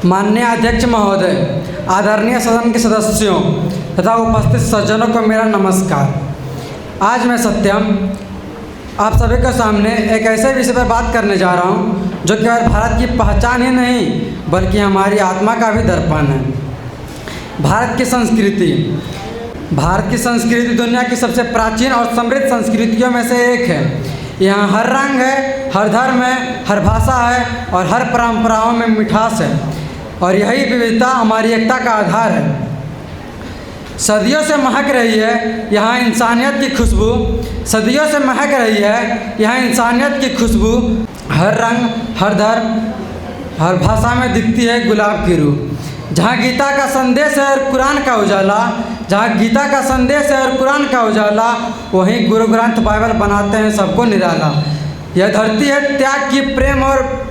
माननीय अध्यक्ष महोदय, आदरणीय सदन के सदस्यों तथा उपस्थित सज्जनों को मेरा नमस्कार। आज मैं सत्यम आप सभी के सामने एक ऐसे विषय पर बात करने जा रहा हूं जो केवल भारत की पहचान ही नहीं बल्कि हमारी आत्मा का भी दर्पण है। भारत की संस्कृति दुनिया की सबसे प्राचीन और समृद्ध संस्कृतियों में से एक है। यहाँ हर रंग है, हर धर्म है, हर भाषा है और हर परंपराओं में मिठास है और यही विविधता हमारी एकता का आधार है। सदियों से महक रही है यहाँ इंसानियत की खुशबू, सदियों से महक रही है यहाँ इंसानियत की खुशबू। हर रंग, हर धर्म, हर भाषा में दिखती है गुलाब की रूह। जहाँ गीता का संदेश है और कुरान का उजाला, जहाँ गीता का संदेश है और कुरान का उजाला, वहीं गुरु ग्रंथ बाइबल बनाते हैं सबको निराला। यह धरती है त्याग की प्रेम और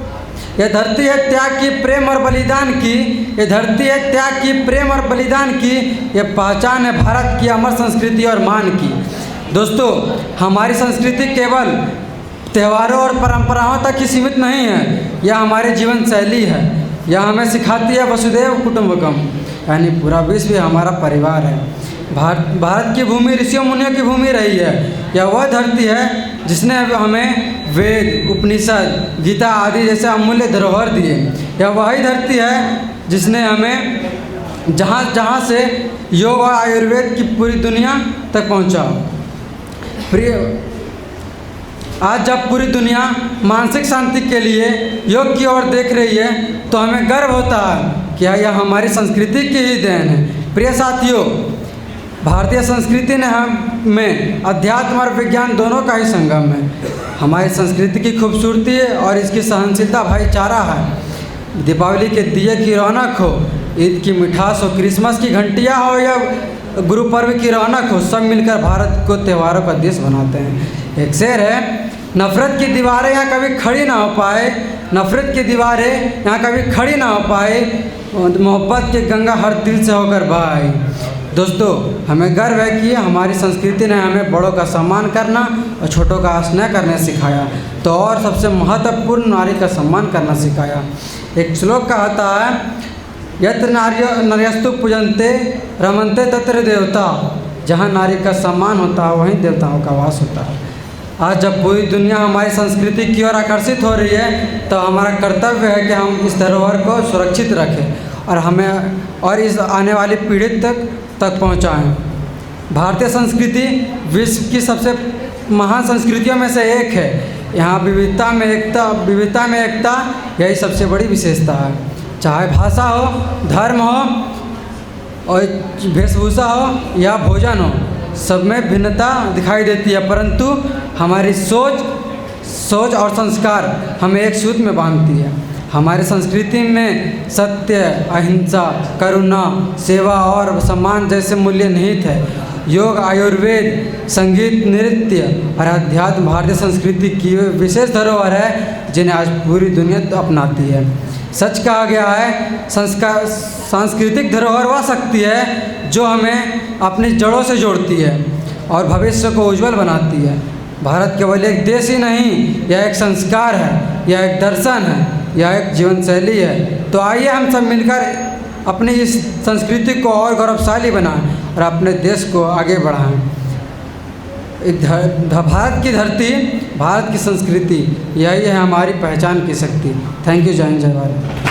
यह धरती है त्याग की प्रेम और बलिदान की, यह धरती है त्याग की प्रेम और बलिदान की। यह पहचान है भारत की अमर संस्कृति और मान की। दोस्तों, हमारी संस्कृति केवल त्योहारों और परंपराओं तक ही सीमित नहीं है, यह हमारी जीवन शैली है। यह हमें सिखाती है वसुधैव कुटुंबकम, यानी पूरा विश्व हमारा परिवार है। भारत की भूमि ऋषियों मुनियों की भूमि रही है। यह वह धरती है जिसने हमें वेद, उपनिषद, गीता आदि जैसे अमूल्य धरोहर दिए। यह वही धरती है जिसने हमें जहाँ से योग और आयुर्वेद की पूरी दुनिया तक पहुँचा। आज जब पूरी दुनिया मानसिक शांति के लिए योग की ओर देख रही है तो हमें गर्व होता है कि यह हमारी संस्कृति की ही देन है। प्रिय साथियों, भारतीय संस्कृति ने हमें अध्यात्म और विज्ञान दोनों का ही संगम है। हमारी संस्कृति की खूबसूरती और इसकी सहनशीलता भाईचारा है। दीपावली के दिए की रौनक हो, ईद की मिठास हो, क्रिसमस की घंटियाँ हो या गुरु पर्व की रौनक हो, सब मिलकर भारत को त्योहारों का देश बनाते हैं। एक शेर है, नफ़रत की दीवारें यहाँ कभी खड़ी ना हो पाए, नफ़रत की दीवारें यहाँ कभी खड़ी ना हो पाए, मोहब्बत की गंगा हर दिल से होकर बहाई। दोस्तों, हमें गर्व है कि हमारी संस्कृति ने हमें बड़ों का सम्मान करना और छोटों का स्नेह करना सिखाया, तो और सबसे महत्वपूर्ण नारी का सम्मान करना सिखाया। एक श्लोक कहता है, यत्र नार्यस्तु पूजन्ते रमन्ते तत्र देवता। जहाँ नारी का सम्मान होता है वहीं देवताओं का वास होता है। आज जब पूरी दुनिया हमारी संस्कृति की ओर आकर्षित हो रही है तो हमारा कर्तव्य है कि हम इस धरोहर को सुरक्षित रखें और इस आने वाली पीढ़ी तक पहुँचाएँ। भारतीय संस्कृति विश्व की सबसे महान संस्कृतियों में से एक है। यहाँ विविधता में एकता यही सबसे बड़ी विशेषता है। चाहे भाषा हो, धर्म हो और वेशभूषा हो या भोजन हो, सब में भिन्नता दिखाई देती है, परंतु हमारी सोच और संस्कार हमें एक सूत्र में बांधती है। हमारी संस्कृति में सत्य, अहिंसा, करुणा, सेवा और सम्मान जैसे मूल्य निहित है। योग, आयुर्वेद, संगीत, नृत्य और अध्यात्म भारतीय संस्कृति की विशेष धरोहर है जिन्हें आज पूरी दुनिया अपनाती है। सच कहा गया है, सांस्कृतिक धरोहर वह शक्ति है जो हमें अपनी जड़ों से जोड़ती है और भविष्य को उज्जवल बनाती है। भारत केवल एक देश ही नहीं, यह एक संस्कार है, यह एक दर्शन है, यह एक जीवन शैली है। तो आइए हम सब मिलकर अपनी इस संस्कृति को और गौरवशाली बनाएं और अपने देश को आगे बढ़ाएं। भारत की धरती, भारत की संस्कृति, यही है हमारी पहचान की शक्ति। Thank you. जय हिंद, जय भारत।